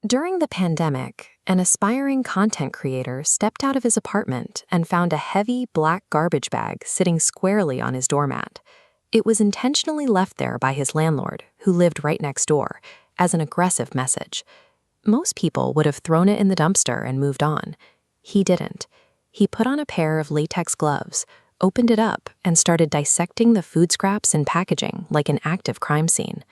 During the pandemic, an aspiring content creator stepped out of his apartment and found a heavy black garbage bag sitting squarely on his doormat. It was intentionally left there by his landlord, who lived right next door, as an aggressive message. Most people would have thrown it in the dumpster and moved on. He didn't. He put on a pair of latex gloves, opened it up, and started dissecting the food scraps and packaging like an active crime scene.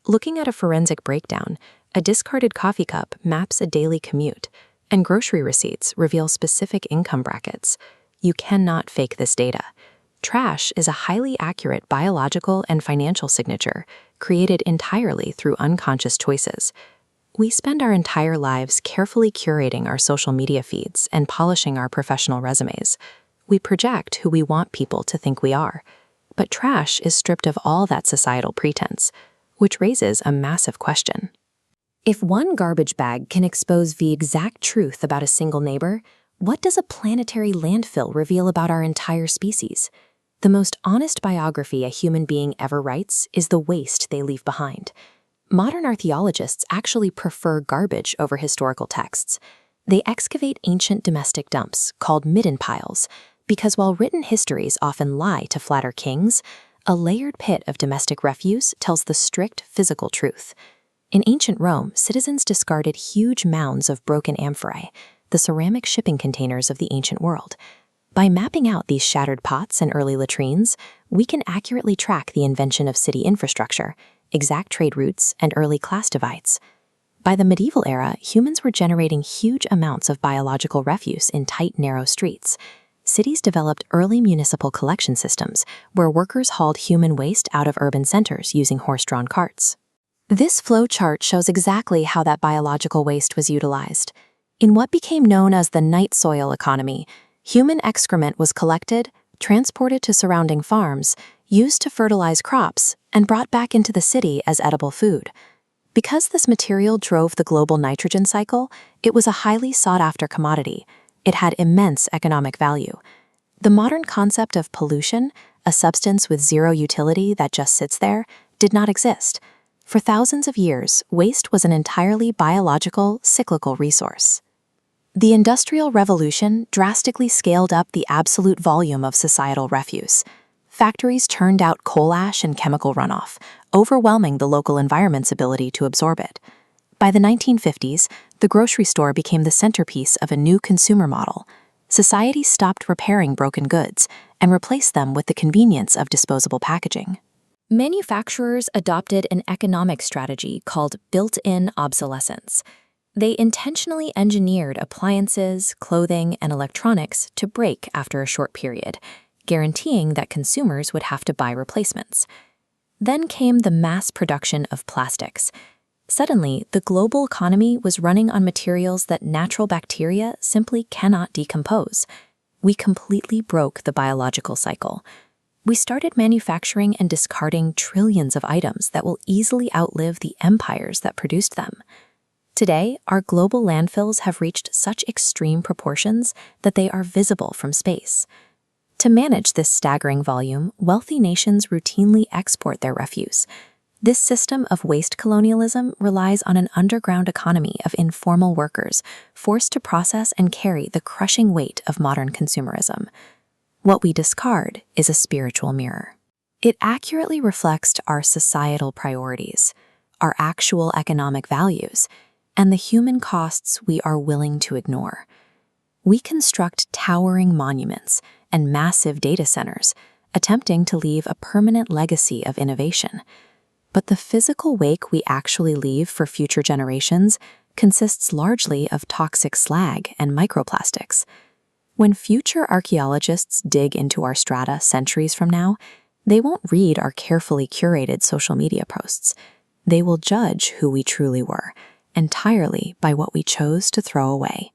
Looking at a forensic breakdown, a discarded coffee cup maps a daily commute, and grocery receipts reveal specific income brackets. You cannot fake this data. Trash is a highly accurate biological and financial signature created entirely through unconscious choices. We spend our entire lives carefully curating our social media feeds and polishing our professional resumes. We project who we want people to think we are. But trash is stripped of all that societal pretense, which raises a massive question. If one garbage bag can expose the exact truth about a single neighbor, what does a planetary landfill reveal about our entire species? The most honest biography a human being ever writes is the waste they leave behind. Modern archaeologists actually prefer garbage over historical texts. They excavate ancient domestic dumps, called midden piles, because while written histories often lie to flatter kings, a layered pit of domestic refuse tells the strict physical truth. In ancient Rome, citizens discarded huge mounds of broken amphorae, the ceramic shipping containers of the ancient world. By mapping out these shattered pots and early latrines, we can accurately track the invention of city infrastructure, exact trade routes, and early class divides. By the medieval era, humans were generating huge amounts of biological refuse in tight, narrow streets. Cities developed early municipal collection systems where workers hauled human waste out of urban centers using horse-drawn carts. This flow chart shows exactly how that biological waste was utilized. In what became known as the night soil economy, human excrement was collected, transported to surrounding farms, used to fertilize crops, and brought back into the city as edible food. Because this material drove the global nitrogen cycle, it was a highly sought-after commodity. It had immense economic value. The modern concept of pollution, a substance with zero utility that just sits there, did not exist. For thousands of years, waste was an entirely biological, cyclical resource. The Industrial Revolution drastically scaled up the absolute volume of societal refuse. Factories turned out coal ash and chemical runoff, overwhelming the local environment's ability to absorb it. By the 1950s, the grocery store became the centerpiece of a new consumer model. Society stopped repairing broken goods and replaced them with the convenience of disposable packaging. Manufacturers adopted an economic strategy called built-in obsolescence. They intentionally engineered appliances, clothing, and electronics to break after a short period, guaranteeing that consumers would have to buy replacements. Then came the mass production of plastics. Suddenly, the global economy was running on materials that natural bacteria simply cannot decompose. We completely broke the biological cycle. We started manufacturing and discarding trillions of items that will easily outlive the empires that produced them. Today, our global landfills have reached such extreme proportions that they are visible from space. To manage this staggering volume, wealthy nations routinely export their refuse. This system of waste colonialism relies on an underground economy of informal workers forced to process and carry the crushing weight of modern consumerism. What we discard is a spiritual mirror. It accurately reflects our societal priorities, our actual economic values, and the human costs we are willing to ignore. We construct towering monuments and massive data centers, attempting to leave a permanent legacy of innovation. But the physical wake we actually leave for future generations consists largely of toxic slag and microplastics. When future archaeologists dig into our strata centuries from now, they won't read our carefully curated social media posts. They will judge who we truly were, entirely by what we chose to throw away.